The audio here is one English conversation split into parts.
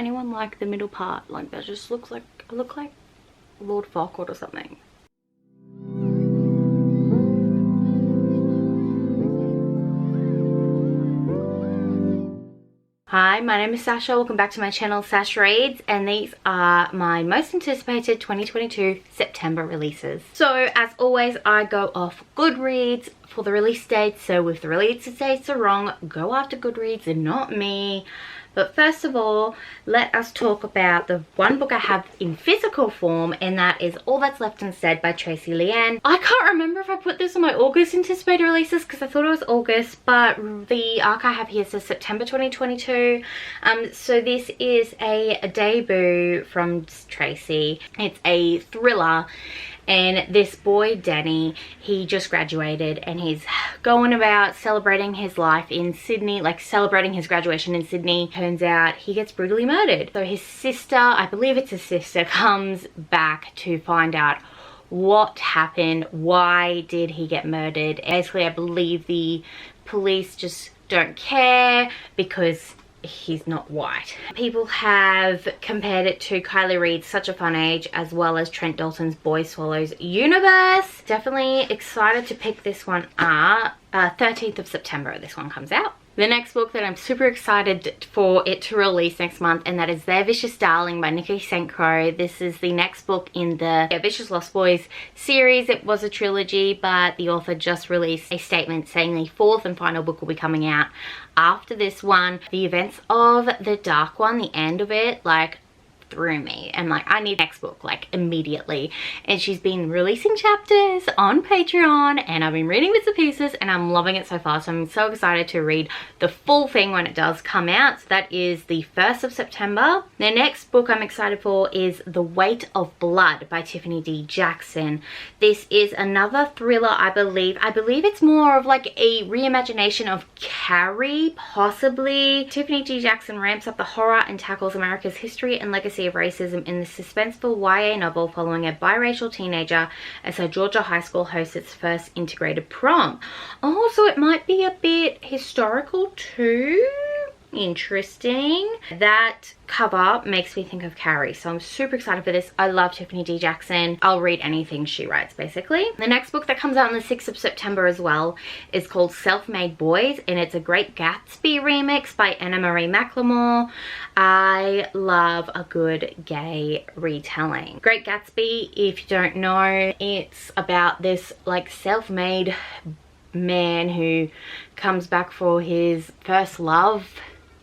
anyone like the middle part? Like that just looks like, I look like Lord Farquaad or something. Hi, my name is Sasha. Welcome back to my channel, Sasha Reads, and these are my most anticipated 2022 September releases. So, as always, I go off Goodreads for the release dates. So, if the release dates are wrong, go after Goodreads and not me. But first of all, let us talk about the one book I have in physical form, and that is All That's Left Unsaid by Tracy Leanne. I can't remember if I put this on my August anticipated releases because I thought it was August, but the arc I have here says September 2022. So this is a debut from Tracy. It's a thriller. And this boy, Danny, he just graduated and he's going about celebrating his life in Sydney, like celebrating his graduation in Sydney. Turns out he gets brutally murdered. So his sister, I believe it's his sister, comes back to find out what happened, why did he get murdered. Basically, I believe the police just don't care because he's not white. People have compared it to Kylie Reid's Such a Fun Age as well as Trent Dalton's Boy Swallows universe. Definitely excited to pick this one up. 13th of September this one comes out. The next book that I'm super excited for it to release next month, and that is Their Vicious Darling by Nikki St. Croix. This is the next book in the Vicious Lost Boys series. It was a trilogy, but the author just released a statement saying the fourth and final book will be coming out after this one. The events of the dark one, the end of it, like, through me, and like I need next book like immediately. And she's been releasing chapters on Patreon and I've been reading bits and pieces and I'm loving it so far, so I'm so excited to read the full thing when it does come out. So that is the 1st of September. The next book I'm excited for is The Weight of Blood by Tiffany D. Jackson. This is another thriller, I believe it's more of like a reimagination of Carrie, possibly. Tiffany D. Jackson ramps up the horror and tackles America's history and legacy of racism in the suspenseful YA novel following a biracial teenager as her Georgia high school hosts its first integrated prom. Oh, so it might be a bit historical too. Interesting. That cover makes me think of Carrie, so I'm super excited for this. I love Tiffany D. Jackson. I'll read anything she writes, basically. The next book that comes out on the 6th of September as well is called Self-Made Boys, and it's a Great Gatsby remix by Anna Marie McLemore. I love a good gay retelling. Great Gatsby, if you don't know, it's about this like self-made man who comes back for his first love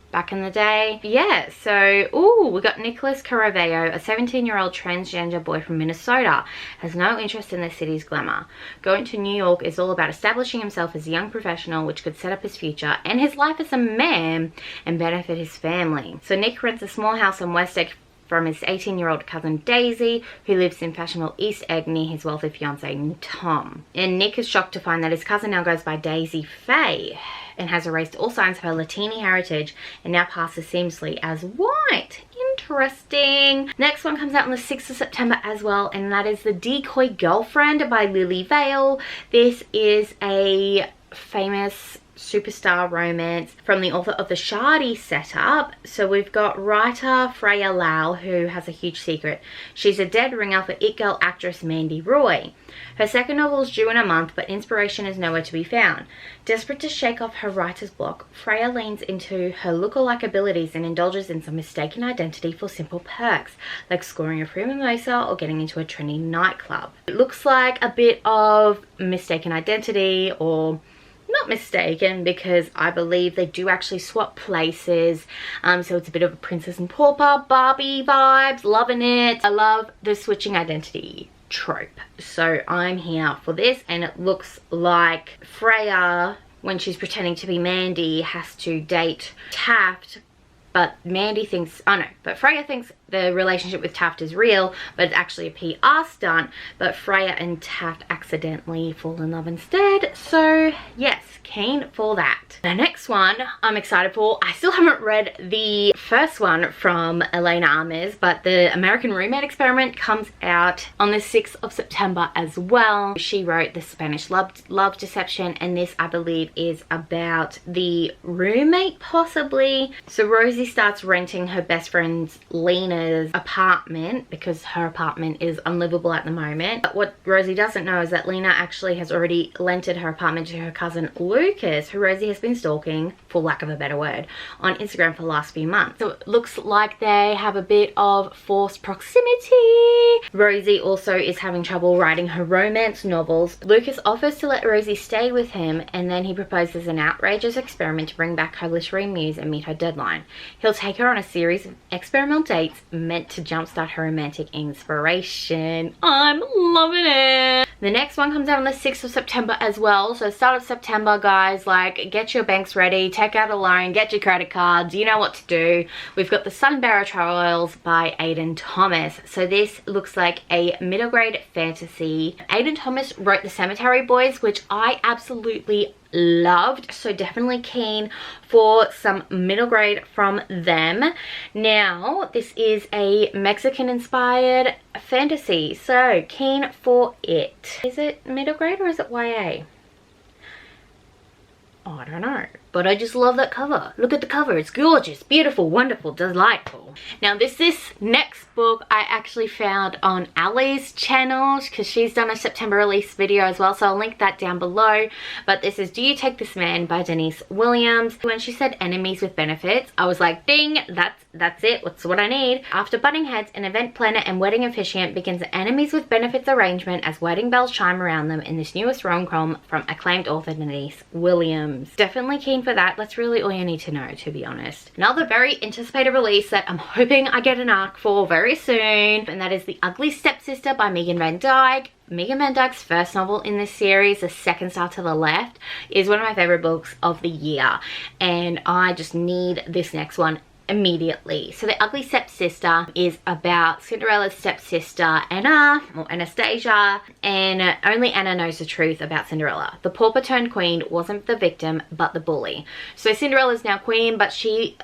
back in the day. Yeah, so, ooh, we got Nicholas Caraveo, a 17-year-old transgender boy from Minnesota, has no interest in the city's glamour. Going to New York is all about establishing himself as a young professional, which could set up his future and his life as a man and benefit his family. So Nick rents a small house on West Egg from his 18-year-old cousin Daisy, who lives in fashionable East Egg near his wealthy fiance Tom. And Nick is shocked to find that his cousin now goes by Daisy Faye and has erased all signs of her Latini heritage and now passes seamlessly as white. Interesting. Next one comes out on the 6th of September as well, and that is The Decoy Girlfriend by Lily Vale. This is a famous superstar romance from the author of the Shardy setup. So we've got writer Freya Lau, who has a huge secret. She's a dead ringer for It Girl actress Mandy Roy. Her second novel is due in a month, but inspiration is nowhere to be found. Desperate to shake off her writer's block, Freya leans into her look-alike abilities and indulges in some mistaken identity for simple perks, like scoring a free mimosa or getting into a trendy nightclub. It looks like a bit of mistaken identity, or not mistaken, because I believe they do actually swap places, so it's a bit of a Princess and Pauper Barbie vibes. Loving it. I love the switching identity trope, so I'm here for this. And it looks like Freya, when she's pretending to be Mandy, has to date Taft, but Mandy thinks, oh no, but Freya thinks the relationship with Taft is real, but it's actually a PR stunt. But Freya and Taft accidentally fall in love instead. So yes, keen for that. The next one I'm excited for. I still haven't read the first one from Elena Armas, but the American Roommate Experiment comes out on the 6th of September as well. She wrote The Spanish Love Deception, and this I believe is about the roommate possibly. So Rosie starts renting her best friend's Lena's apartment because her apartment is unlivable at the moment. But what Rosie doesn't know is that Lena actually has already rented her apartment to her cousin Lucas, who Rosie has been stalking, for lack of a better word, on Instagram for the last few months. So it looks like they have a bit of forced proximity. Rosie also is having trouble writing her romance novels. Lucas offers to let Rosie stay with him, and then he proposes an outrageous experiment to bring back her literary muse and meet her deadline. He'll take her on a series of experimental dates meant to jumpstart her romantic inspiration. I'm loving it. The next one comes out on the 6th of September as well. So start of September, guys, like, get your banks ready, take out a loan, get your credit cards, you know what to do. We've got the Sunbearer Trials by Aidan Thomas. So this looks like a middle grade fantasy. Aidan Thomas wrote The Cemetery Boys, which I absolutely loved, so definitely keen for some middle grade from them. Now this is a Mexican inspired fantasy, so keen for it. Is it middle grade or is it YA? Oh, I don't know, but I just love that cover. Look at the cover, it's gorgeous, beautiful, wonderful, delightful. Now this next book I actually found on Ali's channel because she's done a September release video as well, so I'll link that down below. But this is Do You Take This Man by Denise Williams. When she said enemies with benefits, I was like, ding, that's it, that's what I need. After butting heads, an event planner and wedding officiant begins an enemies with benefits arrangement as wedding bells chime around them in this newest rom-com from acclaimed author Denise Williams. Definitely keen for that. That's really all you need to know, to be honest. Another very anticipated release that I'm hoping I get an arc for very soon, and that is The Ugly Stepsister by Megan Van Dyke. Megan Van Dyke's first novel in this series, The Second Star to the Left, is one of my favorite books of the year, and I just need this next one immediately. So The Ugly Stepsister is about Cinderella's stepsister Anna, or Anastasia, and only Anna knows the truth about Cinderella. The pauper turned queen wasn't the victim but the bully. So Cinderella's now queen, but she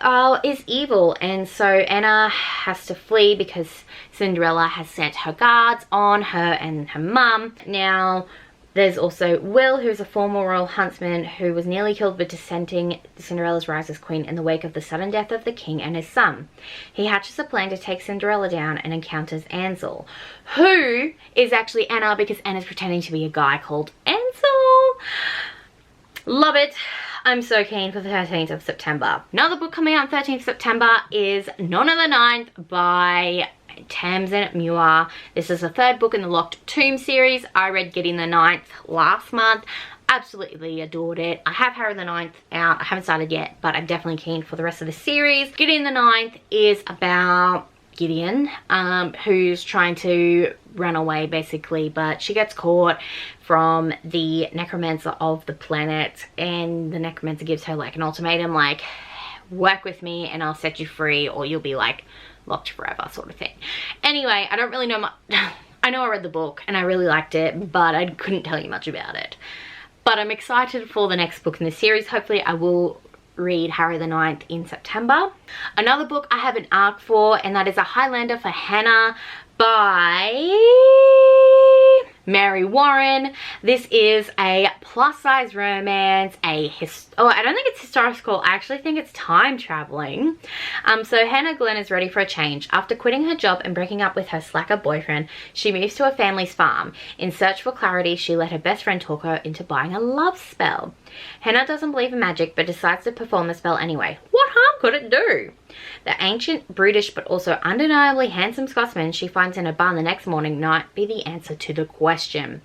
is evil, and so Anna has to flee because Cinderella has sent her guards on her and her mum. Now there's also Will, who's a former royal huntsman who was nearly killed for dissenting Cinderella's rise as queen in the wake of the sudden death of the king and his son. He hatches a plan to take Cinderella down and encounters Ansel, who is actually Anna because Anna's pretending to be a guy called Ansel. Love it. I'm so keen for the 13th of September. Another book coming out on 13th of September is None of the Ninth by Tamsin Muir. This is the third book in the Locked Tomb series. I read Getting the Ninth last month. Absolutely adored it. I have Harry the Ninth out. I haven't started yet, but I'm definitely keen for the rest of the series. Getting the Ninth is about Gideon, who's trying to run away basically, but she gets caught from the necromancer of the planet, and the necromancer gives her like an ultimatum, like, work with me and I'll set you free or you'll be like locked forever, sort of thing. Anyway, I don't really know much. I know I read the book and I really liked it, but I couldn't tell you much about it. But I'm excited for the next book in the series. Hopefully I will read Harry the Ninth in September. Another book I have an arc for, and that is A Highlander for Hannah by Mary Warren. This is a plus size romance, I don't think it's historical, I actually think it's time traveling. So Hannah Glenn is ready for a change. After quitting her job and breaking up with her slacker boyfriend, she moves to her family's farm. In search for clarity, she let her best friend talk her into buying a love spell. Hannah doesn't believe in magic but decides to perform the spell anyway. What harm could it do? The ancient, brutish, but also undeniably handsome Scotsman she finds in a barn the next morning might be the answer to the question.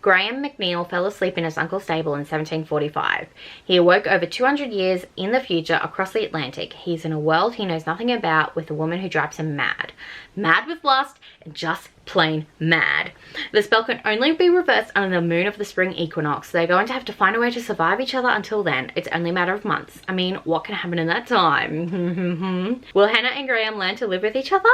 Graham McNeil fell asleep in his uncle's stable in 1745. He awoke over 200 years in the future across the Atlantic. He's in a world he knows nothing about with a woman who drives him mad. Mad with lust and just plain mad. The spell can only be reversed under the moon of the spring equinox. They're going to have to find a way to survive each other until then. It's only a matter of months. I mean, what can happen in that time? Will Hannah and Graham learn to live with each other?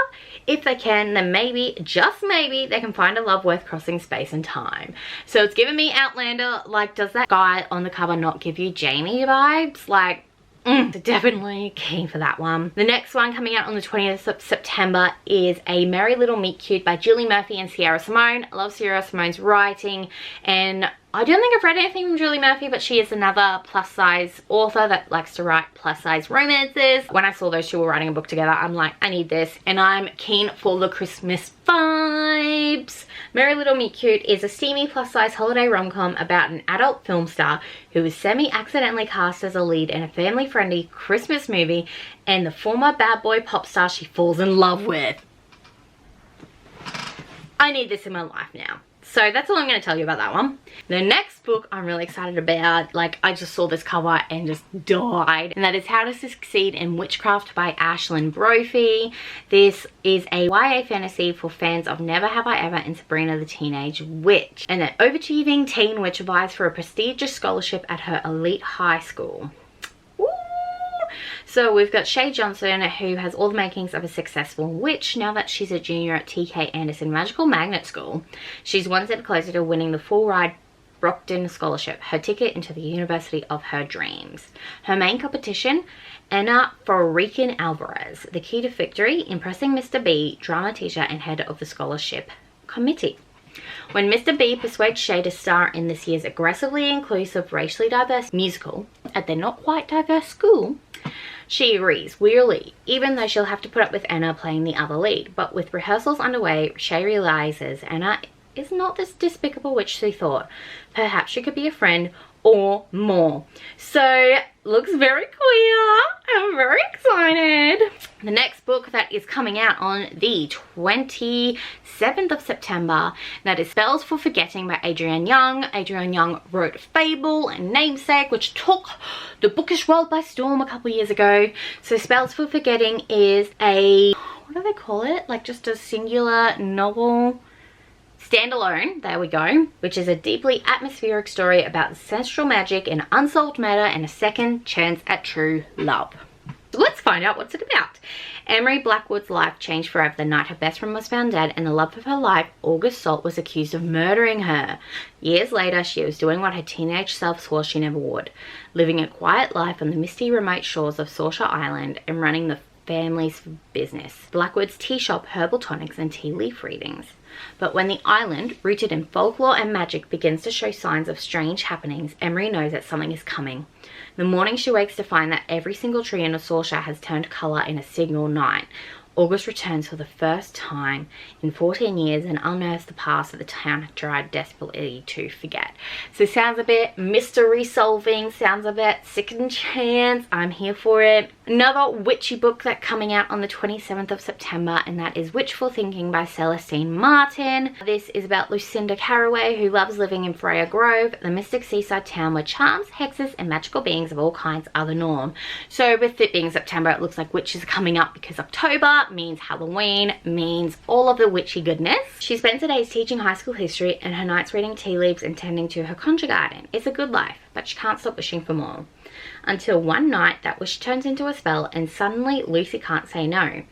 If they can, then maybe, just maybe, they can find a love worth crossing space and time. So it's giving me Outlander. Like, does that guy on the cover not give you Jamie vibes? Like, definitely keen for that one. The next one coming out on the 20th of September is A Merry Little Meet Cute by Julie Murphy and Sierra Simone. I love Sierra Simone's writing, and I don't think I've read anything from Julie Murphy, but she is another plus size author that likes to write plus size romances. When I saw those two were writing a book together, I'm like, I need this, and I'm keen for the Christmas vibes. Merry Little Meet Cute is a steamy plus size holiday rom-com about an adult film star who is semi-accidentally cast as a lead in a family-friendly Christmas movie and the former bad boy pop star she falls in love with. I need this in my life now. So that's all I'm going to tell you about that one. The next book I'm really excited about, like, I just saw this cover and just died, and that is How to Succeed in Witchcraft by Ashlyn Brophy. This is a YA fantasy for fans of Never Have I Ever and Sabrina the Teenage Witch. And an overachieving teen witch vies for a prestigious scholarship at her elite high school. So we've got Shay Johnson, who has all the makings of a successful witch now that she's a junior at TK Anderson Magical Magnet School. She's one step closer to winning the full-ride Brockton Scholarship, her ticket into the university of her dreams. Her main competition, Anna Forican Alvarez. The key to victory, impressing Mr. B, drama teacher and head of the scholarship committee. When Mr. B persuades Shay to star in this year's aggressively inclusive, racially diverse musical at their not quite diverse school, she agrees, wearily, even though she'll have to put up with Anna playing the other lead. But with rehearsals underway, Shay realizes Anna is not this despicable witch she thought. Perhaps she could be a friend or more. So, looks very queer. I'm very excited. The next book that is coming out on the 27th of September, that is Spells for Forgetting by Adrienne Young. Adrienne Young wrote Fable and Namesake, which took the bookish world by storm a couple years ago. So Spells for Forgetting is a, what do they call it? Like just a singular novel? Standalone, there we go, which is a deeply atmospheric story about ancestral magic and unsolved murder and a second chance at true love. So let's find out what's it about. Emery Blackwood's life changed forever the night her best friend was found dead, and the love of her life, August Salt, was accused of murdering her. Years later, she was doing what her teenage self swore she never would, living a quiet life on the misty remote shores of Sasha Island and running the family's business, Blackwood's tea shop, herbal tonics and tea leaf readings. But when the island, rooted in folklore and magic, begins to show signs of strange happenings, Emery knows that something is coming. The morning she wakes to find that every single tree in Sasha has turned colour in a single night. August returns for the first time in 14 years and unearths the past that the town had tried desperately to forget. So sounds a bit mystery solving, sounds a bit second chance. I'm here for it. Another witchy book that's coming out on the 27th of September, and that is Witchful Thinking by Celestine Martin. This is about Lucinda Carraway, who loves living in Freya Grove, the mystic seaside town where charms, hexes and magical beings of all kinds are the norm. So with it being September, it looks like witches are coming up because October means Halloween, means all of the witchy goodness. She spends her days teaching high school history and her nights reading tea leaves and tending to her conjure garden. It's a good life, but she can't stop wishing for more. Until one night that wish turns into a spell and suddenly Lucy can't say no.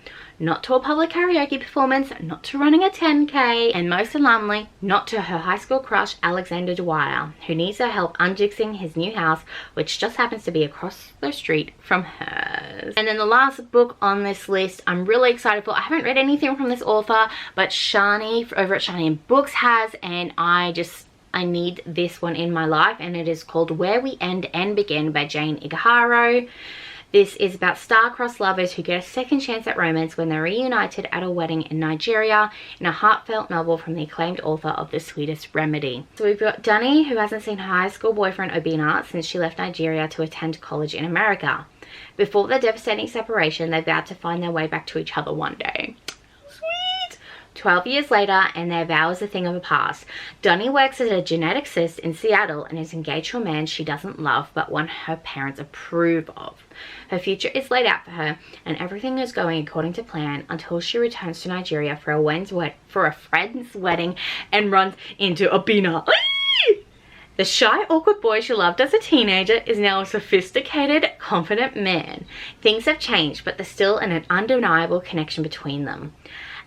Not to a public karaoke performance, not to running a 10k, and most alarmingly, not to her high school crush Alexander Dwyer, who needs her help unjixing his new house, which just happens to be across the street from hers. And then the last book on this list I'm really excited for. I haven't read anything from this author, but Shani over at Shani and Books has, and I need this one in my life, and it is called Where We End and Begin by Jane Igaharo. This is about star-crossed lovers who get a second chance at romance when they're reunited at a wedding in Nigeria, in a heartfelt novel from the acclaimed author of The Sweetest Remedy. So we've got Dunny, who hasn't seen her high school boyfriend Obina since she left Nigeria to attend college in America. Before their devastating separation, they vowed to find their way back to each other one day. Sweet! 12 years later, and their vow is a thing of the past. Donnie works as a geneticist in Seattle and is engaged to a man she doesn't love but one her parents approve of. Her future is laid out for her, and everything is going according to plan until she returns to Nigeria for a friend's wedding and runs into a bina. The shy, awkward boy she loved as a teenager is now a sophisticated, confident man. Things have changed, but there's still an undeniable connection between them.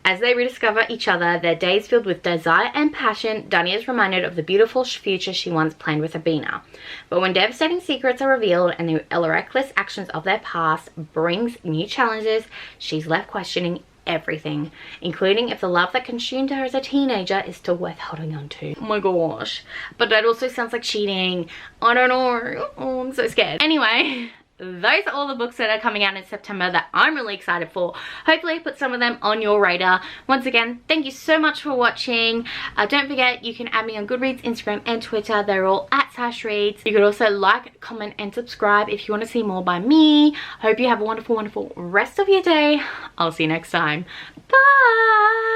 As they rediscover each other, their days filled with desire and passion, Donnie is reminded of the beautiful future she once planned with Abina. But when devastating secrets are revealed and the reckless actions of their past brings new challenges, she's left questioning everything, including if the love that consumed her as a teenager is still worth holding on to. Oh my gosh. But that also sounds like cheating. I don't know. Oh, I'm so scared. Anyway, those are all the books that are coming out in September that I'm really excited for. Hopefully I put some of them on your radar. Once again, thank you so much for watching. Don't forget, you can add me on Goodreads, Instagram and Twitter. They're all at Sash Reads. You could also like, comment and subscribe if you want to see more by me. Hope you have a wonderful, wonderful rest of your day. I'll see you next time. Bye!